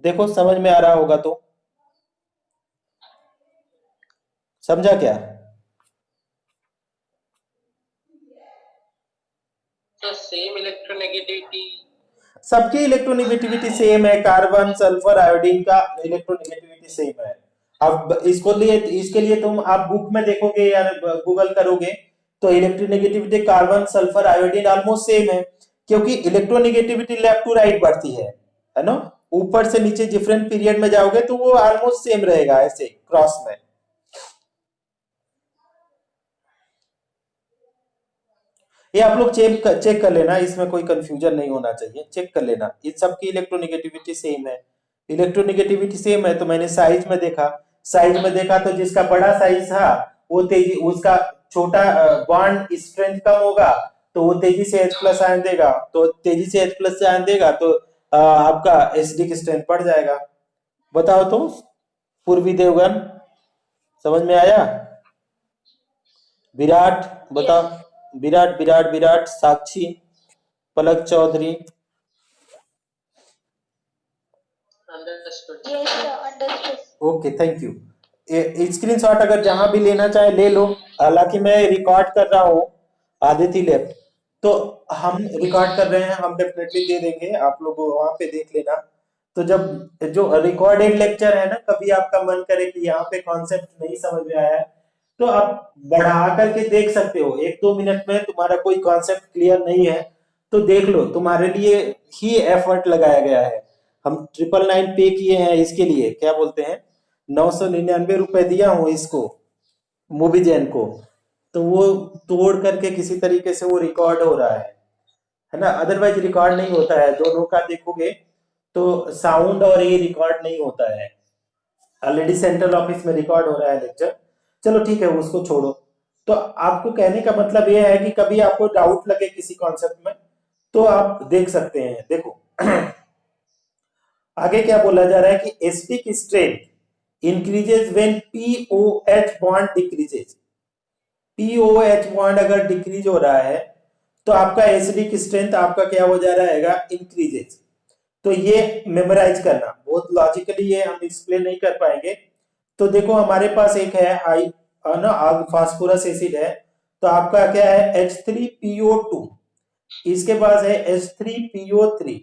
देखो समझ में आ रहा होगा तो, समझा क्या?
तो सेम इलेक्ट्रोनेगेटिविटी,
सबकी इलेक्ट्रोनेगेटिविटी सेम है, कार्बन सल्फर आयोडीन का इलेक्ट्रोनेगेटिविटी सेम है। अब इसके लिए तुम आप बुक में देखोगे या गूगल करोगे तो electronegativity carbon sulphur iodine almost same है, क्योंकि इलेक्ट्रोनेगेटिविटी लेफ्ट टू राइट बढ़ती है ना, ऊपर से नीचे डिफरेंट पीरियड में जाओगे तो वो ऑलमोस्ट सेम रहेगा ऐसे क्रॉस में। ये आप लोग चेक कर लेना, इसमें कोई कंफ्यूजन नहीं होना चाहिए, चेक कर लेना, इन सब की इलेक्ट्रोनेगेटिविटी सेम है। इलेक्ट्रोनेगेटिविटी सेम है तो मैंने साइज में देखा तो जिसका बड़ा साइज था वो तेजी, उसका छोटा बॉन्ड स्ट्रेंथ कम होगा तो वो तेजी से H प्लस आयन देगा, तो तेजी से H प्लस आयन देगा तो आपका एसिडिक स्ट्रेंथ बढ़ जाएगा। बताओ तो, पूर्वी देवगन, समझ में आया? विराट बताओ, Virat Virat Virat, Sakshi, Palak Chaudhary,
understood.
Yes, sir, understood.
Okay thank you. Screenshot अगर जहां भी लेना चाहे ले लो, हालांकि मैं रिकॉर्ड कर रहा हूँ, आदिति लैब, तो हम रिकॉर्ड कर रहे हैं, हम डेफिनेटली दे देंगे, आप लोग वहां पे देख लेना। तो जब जो रिकॉर्डेड लेक्चर है ना, कभी आपका मन करे कि यहाँ पे कॉन्सेप्ट नहीं समझ में आया है तो आप बढ़ा करके देख सकते हो, 1-2 मिनट में तुम्हारा कोई कॉन्सेप्ट क्लियर नहीं है तो देख लो, तुम्हारे लिए ही एफर्ट लगाया गया है। हम 999 पे किए हैं इसके लिए, क्या बोलते हैं, 999 रुपए दिया हूँ इसको, मूवीजेन को, तो वो तोड़ करके किसी तरीके से वो रिकॉर्ड हो रहा है ना, अदरवाइज रिकॉर्ड नहीं होता है, दोनों का देखोगे तो साउंड और ये रिकॉर्ड नहीं होता है। ऑलरेडी सेंट्रल ऑफिस में रिकॉर्ड हो रहा है लेक्चर, चलो ठीक है उसको छोड़ो। तो आपको कहने का मतलब ये है कि कभी आपको डाउट लगे किसी कॉन्सेप्ट में तो आप देख सकते हैं। देखो आगे क्या बोला जा रहा है कि acidic strength increases when pOH bond decreases. POH bond अगर डिक्रीज हो रहा है तो आपका एसिडिक स्ट्रेंथ आपका क्या हो जा रहा है, इंक्रीजेस। तो ये मेमोराइज करना, बहुत लॉजिकली ये हम एक्सप्लेन नहीं कर पाएंगे। तो देखो हमारे पास एक है आई ना, फास्फोरस एसिड है, तो आपका क्या है H3PO2, इसके पास है H3PO3,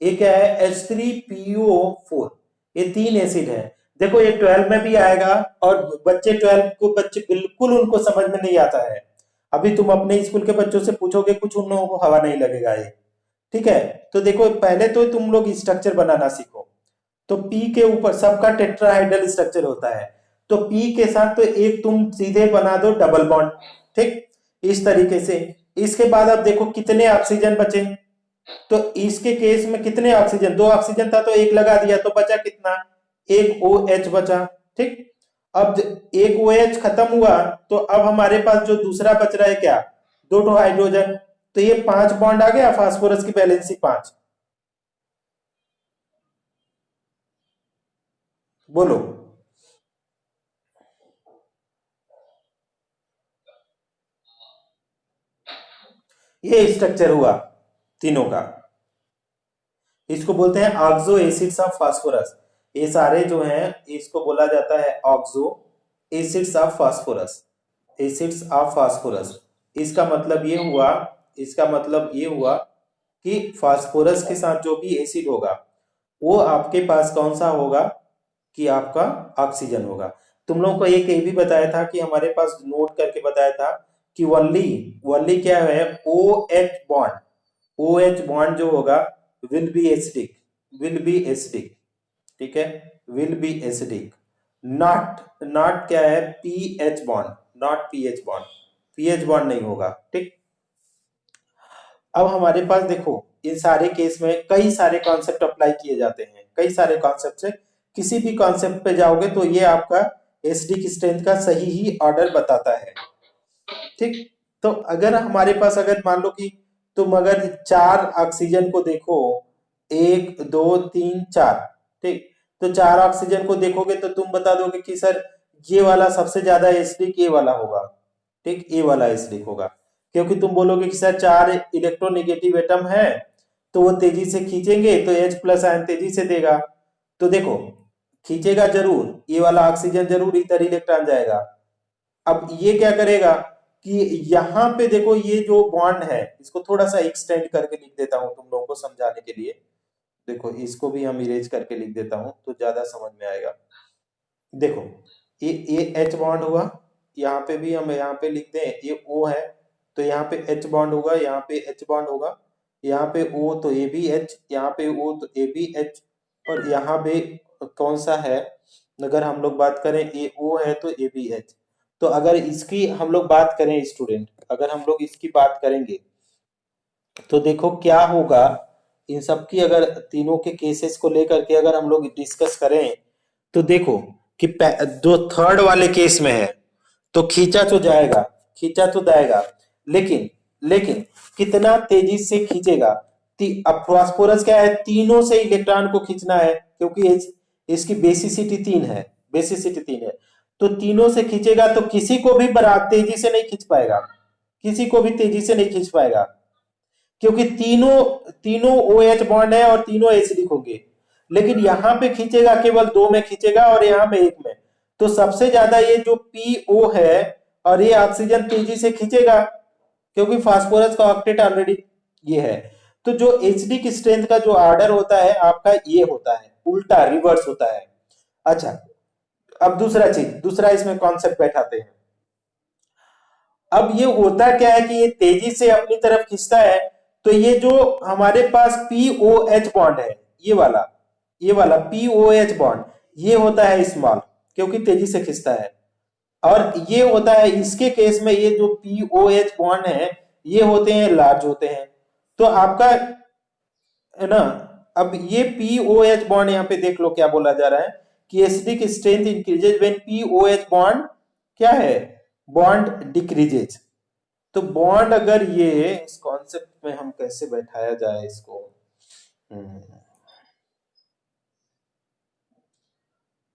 ये क्या है H3PO4, ये 3 एसिड है। देखो ये 12 में भी आएगा और बच्चे 12 को बच्चे बिल्कुल उनको समझ में नहीं आता है। अभी तुम अपने स्कूल के बच्चों से पूछोगे कुछ उन लोगों को हवा नहीं लगेगा ये, ठीक है। तो देखो पहले तो तुम लोग स्ट्रक्चर बनाना सीखो। तो पी के ऊपर सबका टेट्राहाइड्रल स्ट्रक्चर होता है, तो पी के साथ तो एक तुम सीधे बना दो डबल बॉन्ड, ठीक, इस तरीके से। इसके बाद अब देखो कितने ऑक्सीजन बचे, तो इसके केस में कितने ऑक्सीजन, 2 ऑक्सीजन था तो एक लगा दिया तो बचा कितना, एक ओ एच बचा, ठीक। अब एक ओ एच खत्म हुआ तो अब हमारे पास जो दूसरा बच रहा है क्या, 2 हाइड्रोजन, तो ये 5 बॉन्ड आ गया, फास्फोरस की वैलेंसी 5। बोलो ये स्ट्रक्चर हुआ तीनों का, इसको बोलते हैं ऑक्सो एसिड्स ऑफ फास्फोरस। ये सारे जो हैं इसको बोला जाता है oxo acids of phosphorus, acids of phosphorus. इसका मतलब ये हुआ, इसका मतलब ये हुआ कि फास्फोरस के साथ जो भी एसिड होगा वो आपके पास कौन सा होगा, कि आपका ऑक्सीजन होगा। तुम लोगों को एक ये भी बताया था कि हमारे पास नोट करके बताया था कि वनली वनली क्या है, O H bond, O H bond जो होगा will be acidic, will be acidic, ठीक है, will be acidic. Not not क्या है, P H bond, not P H bond, pH bond नहीं होगा। ठीक, अब हमारे पास देखो इन सारे केस में कई सारे कॉन्सेप्ट अप्लाई किए जाते हैं, कई सारे कॉन्सेप्ट से किसी भी कॉन्सेप्ट पे जाओगे तो ये आपका एसडी की स्ट्रेंथ का सही ही ऑर्डर बताता है। ठीक, तो अगर हमारे पास अगर मान लो कि तुम अगर 4 ऑक्सीजन को देखो, 1 2 3 4, ठीक, तो 4 ऑक्सीजन को देखोगे तो तुम बता दोगे कि सर ये वाला सबसे ज्यादा एसिडिक ए वाला होगा। ठीक, ए वाला एसिडिक होगा, क्योंकि तुम बोलोगे कि सर 4 इलेक्ट्रोनेगेटिव एटम है तो वो तेजी से खींचेंगे तो H प्लस आयन तेजी से देगा। तो देखो खींचेगा जरूर, ये वाला ऑक्सीजन जरूर इधर इलेक्ट्रॉन जाएगा। अब ये क्या करेगा कि यहाँ पे देखो ये जो बॉन्ड है इसको थोड़ा सा एक्सटेंड करके लिख देता हूं तुम लोगों को समझाने के लिए। देखो इसको भी हम इरेज करके लिख देता हूं तो ज्यादा समझ में आएगा। देखो ये एच बॉन्ड हुआ, यहाँ पे भी हम यहाँ पे लिखते हैं ये ओ है तो यहाँ पे एच बॉन्ड होगा, यहाँ पे एच बॉन्ड होगा, यहाँ पे ओ तो ए बी एच, यहाँ पे ओ तो ए बी एच, और यहाँ पे कौन सा है, अगर हम लोग बात करें ए ओ है तो ए बी एच। तो अगर इसकी हम लोग बात करें स्टूडेंट, अगर हम लोग इसकी बात करेंगे तो देखो क्या होगा, इन सब की अगर तीनों के केसेस को लेकर के अगर हम लोग डिस्कस करें तो देखो कि जो थर्ड वाले केस में है तो खींचा तो जाएगा, खींचा तो जाएगा, लेकिन लेकिन कितना तेजी से खींचेगा। अब फास्फोरस क्या है, तीनों से इलेक्ट्रॉन को खींचना है क्योंकि इसकी बेसिसिटी 3 है, बेसिसिटी 3 है, तो तीनों से खींचेगा तो किसी को भी बराबर तेजी से नहीं खींच पाएगा, किसी को भी तेजी से नहीं खींच पाएगा, क्योंकि तीनों तीनों OH बॉन्ड है और तीनों एसिडिक होंगे। लेकिन यहाँ पे खींचेगा केवल 2 में खींचेगा और यहाँ पे 1 में, तो सबसे ज्यादा ये जो PO है और ये ऑक्सीजन तेजी से खींचेगा क्योंकि फास्फोरस का ऑक्टेट ऑलरेडी ये है। तो जो एसिडिक स्ट्रेंथ का जो ऑर्डर होता है आपका ये होता है, उल्टा रिवर्स होता है। अच्छा, अब दूसरा चीज, दूसरा इसमें कॉन्सेप्ट बैठाते हैं। अब ये होता क्या है कि ये तेजी से अपनी तरफ खींचता है तो ये जो हमारे पास POH बॉन्ड है, ये वाला POH बॉन्ड ये होता है स्मॉल क्योंकि तेजी से खींचता है, और ये होता है इसके केस में ये जो POH बॉन्ड है ये होते हैं लार्ज होते हैं। तो आपका है ना, अब ये POH बॉन्ड यहाँ पे देख लो क्या बोला जा रहा है कि acidic strength increases when POH bond क्या है, बॉन्ड डिक्रीजेज। तो बॉन्ड अगर ये इस कॉन्सेप्ट में हम कैसे बैठाया जाए इसको,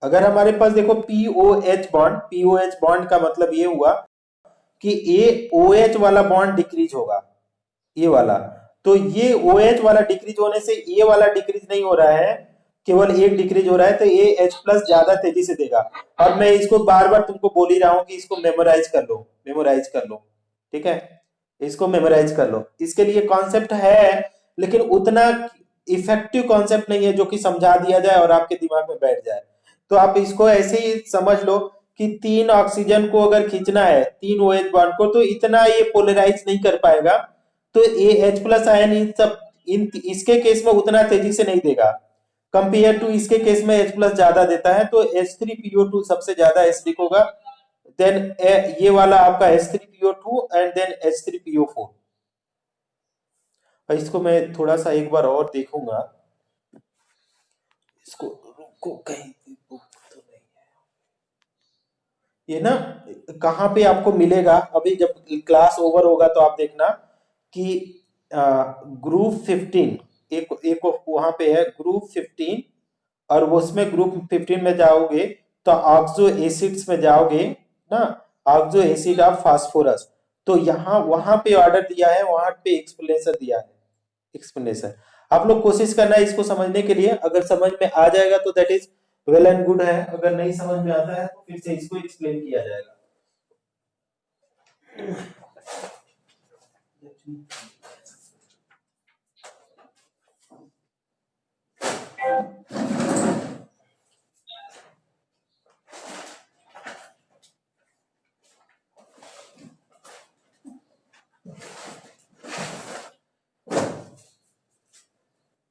अगर हमारे पास देखो POH बॉन्ड का मतलब ये हुआ कि ये OH वाला बॉन्ड डिक्रीज होगा, ये वाला, तो ये OH वाला डिक्रीज होने से ये वाला डिक्रीज नहीं हो रहा है, केवल एक डिक्रीज हो रहा है, तो ये H प्लस ज्यादा तेजी से देगा। और मैं इसको बार बार तुमको बोल ही रहा हूं कि इसको मेमोराइज कर लो, मेमोराइज कर लो, ठीक है, इसको मेमोराइज कर लो। इसके लिए कॉन्सेप्ट है लेकिन उतना इफेक्टिव कॉन्सेप्ट नहीं है जो कि समझा दिया जाए और आपके दिमाग में बैठ जाए। तो आप इसको ऐसे ही समझ लो कि 3 ऑक्सीजन को अगर खींचना है 3 OH बॉन्ड को तो इतना ये पोलराइज नहीं कर पाएगा, तो ये H प्लस आयन इन सब इसके केस में उतना तेजी से नहीं देगा कंपेयर टू इसके केस में H प्लस ज्यादा देता है, तो H3PO2 सबसे ज्यादा एसिडिक होगा, देन ये वाला आपका H3PO2 एंड देन H3PO4। इसको मैं थोड़ा सा एक बार और देखूंगा, इसको रुको कहीं तो नहीं है ये ना, कहाँ पे आपको मिलेगा, अभी जब क्लास ओवर होगा तो आप देखना कि ग्रुप 15 एक वहां पे है ग्रुप 15, और वो उसमें ग्रुप 15 में जाओगे तो ऑक्सो एसिड्स में जाओगे ना, ऑक्सो एसिड ऑफ फास्फोरस, तो यहाँ वहां पे ऑर्डर दिया है, वहां पे एक्सप्लेनेशन दिया है, एक्सप्लेनेशन। आप लोग कोशिश करना है इसको समझने के लिए, अगर समझ में आ जाएगा तो that is well and good है, अगर नहीं समझ में आता है तो फिर से इसको एक्सप्लेन किया जाएगा।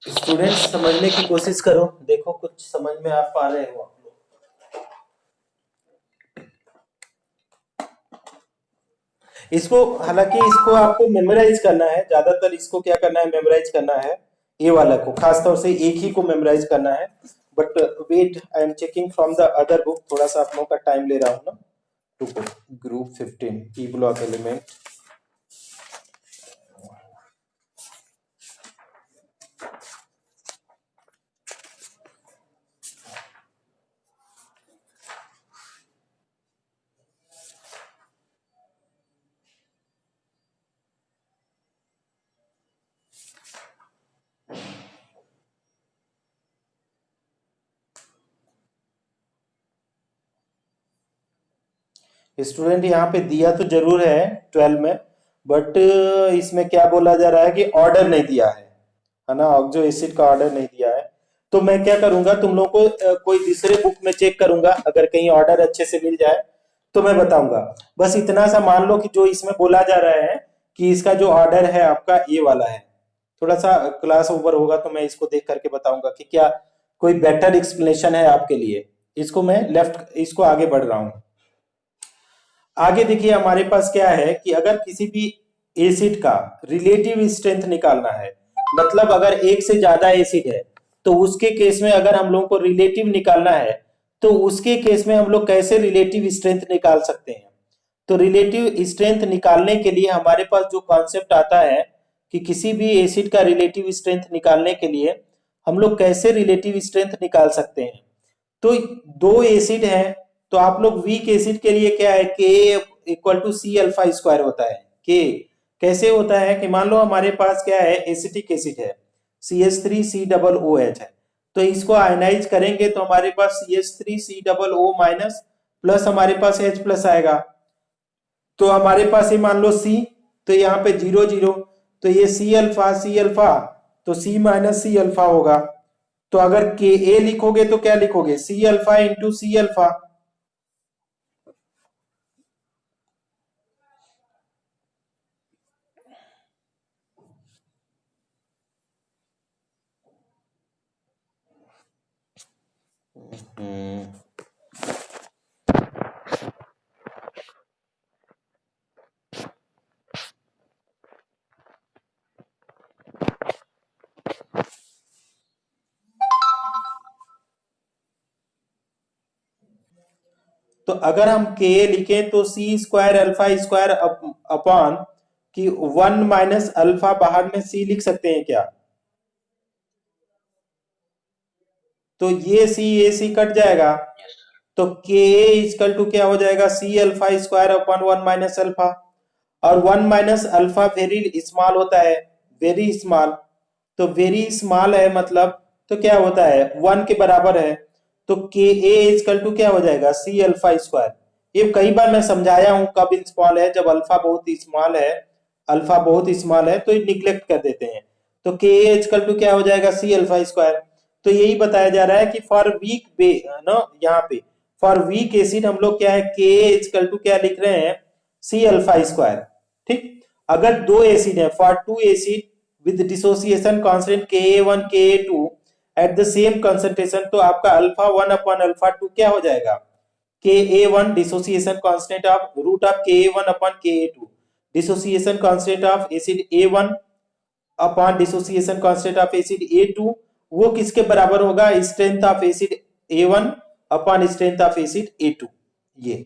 स्टूडेंट्स समझने की कोशिश करो, देखो कुछ समझ में आ पा रहे हो आप लोग। इसको हालांकि इसको आपको मेमोराइज करना है, ज्यादातर इसको क्या करना है, मेमोराइज करना है, ए वाला को खासतौर से एक ही को मेमोराइज करना है। But wait, I am checking from the other book, थोड़ा सा आप लोगों का टाइम ले रहा हूँ ना। रुको, group 15 E block element. Student यहाँ पे दिया तो जरूर है 12 में, बट इसमें क्या बोला जा रहा है कि ऑर्डर नहीं दिया है ना, ऑक्सो एसिड का ऑर्डर नहीं दिया है। तो मैं क्या करूंगा, तुम लोग को कोई दूसरे बुक में चेक करूंगा, अगर कहीं ऑर्डर अच्छे से मिल जाए तो मैं बताऊंगा। बस इतना सा मान लो कि जो इसमें बोला जा रहा है कि इसका जो ऑर्डर है आपका ये वाला है। थोड़ा सा क्लास ओवर होगा तो मैं इसको देख करके बताऊंगा कि क्या कोई बेटर एक्सप्लेनेशन है आपके लिए। इसको मैं लेफ्ट, इसको आगे बढ़ रहा हूँ। आगे देखिए हमारे पास क्या है कि अगर किसी भी एसिड का रिलेटिव स्ट्रेंथ निकालना है, मतलब अगर एक से ज्यादा एसिड है तो उसके केस में अगर हम लोग को रिलेटिव निकालना है तो उसके केस में हम लोग कैसे रिलेटिव स्ट्रेंथ निकाल सकते हैं। तो रिलेटिव स्ट्रेंथ निकालने के लिए हमारे पास जो कॉन्सेप्ट आता है कि किसी भी एसिड का रिलेटिव स्ट्रेंथ निकालने के लिए हम लोग कैसे रिलेटिव स्ट्रेंथ निकाल सकते हैं। तो दो एसिड है, तो आप लोग वीक एसिड के लिए क्या है, K equal to C alpha square होता है। के कैसे होता है कि मान लो हमारे पास क्या है, एसिटिक एसिड है, C H three C double O H है, तो इसको आयनाइज करेंगे तो हमारे पास C H three C double O minus plus हमारे पास एच प्लस आएगा। तो हमारे पास ये मान लो सी, तो यहाँ पे 0 0, तो ये सी अल्फा, तो सी माइनस सी अल्फा होगा। तो अगर के ए लिखोगे तो क्या लिखोगे, C alpha into C alpha. तो अगर हम के ए लिखें तो C square alpha square upon कि 1 - अल्फा, बाहर में सी लिख सकते हैं क्या, तो ये सी ए सी कट जाएगा। तो के इजकल टू क्या हो जाएगा, C alpha square upon 1 - alpha. और 1 - अल्फा वेरी स्मॉल होता है, वेरी स्मॉल, तो वेरी स्मॉल है मतलब, तो क्या होता है 1 के बराबर है। तो के ए इजकल टू क्या हो जाएगा, सी अल्फा स्क्वायर। ये कई बार मैं समझाया हूं कब स्मॉल है, जब अल्फा बहुत स्मॉल है, अल्फा बहुत स्मॉल है तो ये निग्लेक्ट कर देते हैं। तो के ए इजकल टू क्या हो जाएगा, सी अल्फा स्क्वायर। तो यही बताया जा रहा है कि फॉर वीक बे ना, यहाँ पे फॉर वीक एसिड हम लोग क्या है, के इजकल टू क्या लिख रहे हैं, सी अल्फा स्क्वायर। ठीक, अगर दो एसिड है, for two acid with dissociation constant Ka1 Ka2 at the same concentration, तो आपका अल्फा 1/अल्फा 2 क्या हो जाएगा, Ka1 dissociation constant of root of Ka1/Ka2, dissociation constant of acid A1 upon dissociation constant of acid A2, वो किसके बराबर होगा, strength of acid A1 upon strength of acid A2। ये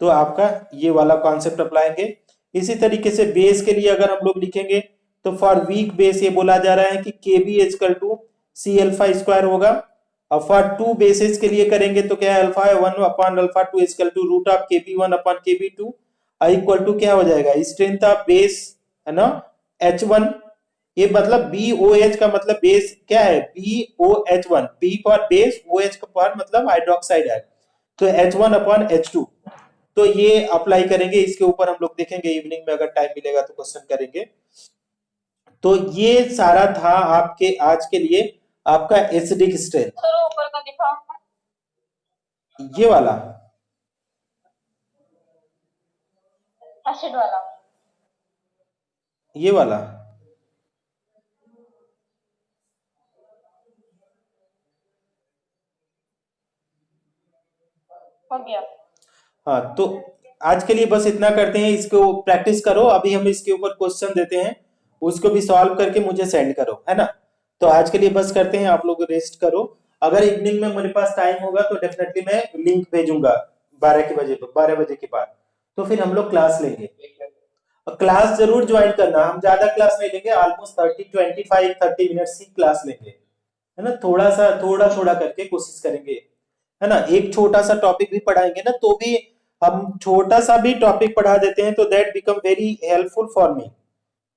तो आपका ये वाला कॉन्सेप्ट अप्लाएंगे। इसी तरीके से बेस के लिए अगर हम लोग लिखेंगे तो फॉर वीक बेस ये बोला जा रहा है कि K B equal to C alpha square होगा। और फॉर टू बेसिस के लिए करेंगे तो क्या है, अल्फा है 1/अल्फा 2 equal to root of Kb1/Kb2 equal to क्या हो जाएगा, स्ट्रेंथ ऑफ बेस है ना, H1। ये मतलब बी ओ एच का मतलब बेस क्या है, BOH1, B for base, O H for मतलब हाइड्रोक्साइड है, तो H1/H2। तो ये अप्लाई करेंगे, इसके ऊपर हम लोग देखेंगे इवनिंग में, अगर टाइम मिलेगा तो क्वेश्चन करेंगे। तो ये सारा था आपके आज के लिए आपका एसिडिक स्ट्रेंथ।
सर ऊपर का दिखा,
ये वाला
एसिड वाला
ये वाला
हो गया।
हाँ, तो आज के लिए बस इतना करते हैं, इसको प्रैक्टिस करो। अभी हम इसके ऊपर क्वेश्चन देते हैं, उसको भी सॉल्व करके मुझे सेंड करो, है ना। तो आज के लिए बस करते हैं, आप लोग रेस्ट करो। अगर इवनिंग में मेरे पास टाइम होगा तो डेफिनेटली मैं लिंक भेजूंगा 12 बजे के बाद, तो फिर हम लोग क्लास लेंगे। क्लास जरूर ज्वाइन करना, हम ज्यादा क्लास नहीं लेंगे, ऑलमोस्ट 30 मिनट्स ही क्लास लेंगे, है ना। थोड़ा थोड़ा करके कोशिश करेंगे, है ना। एक छोटा सा टॉपिक भी पढ़ाएंगे ना, तो भी हम छोटा सा भी टॉपिक पढ़ा देते हैं तो that become very helpful for me.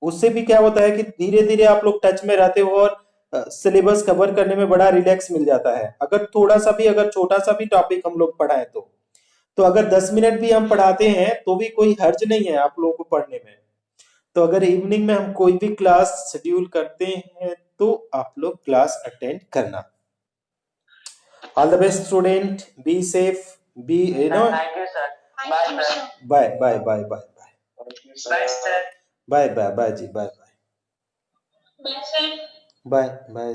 उससे भी क्या होता है कि धीरे धीरे आप लोग टच में रहते हो और सिलेबस कवर करने में बड़ा रिलैक्स मिल जाता है। अगर थोड़ा सा भी, अगर छोटा सा भी टॉपिक हम लोग पढ़ाएं तो अगर 10 मिनट भी हम पढ़ाते हैं तो भी कोई हर्ज नहीं है आप लोगों को पढ़ने में। तो अगर इवनिंग में हम कोई भी क्लास शेड्यूल करते हैं तो आप लोग क्लास अटेंड करना। All the best student, be safe, be
Thank you, sir. Bye, sir.
Bye bye bye bye
Bye, sir.
Bye bye bye जी, bye bye
Bye, sir.
Bye bye.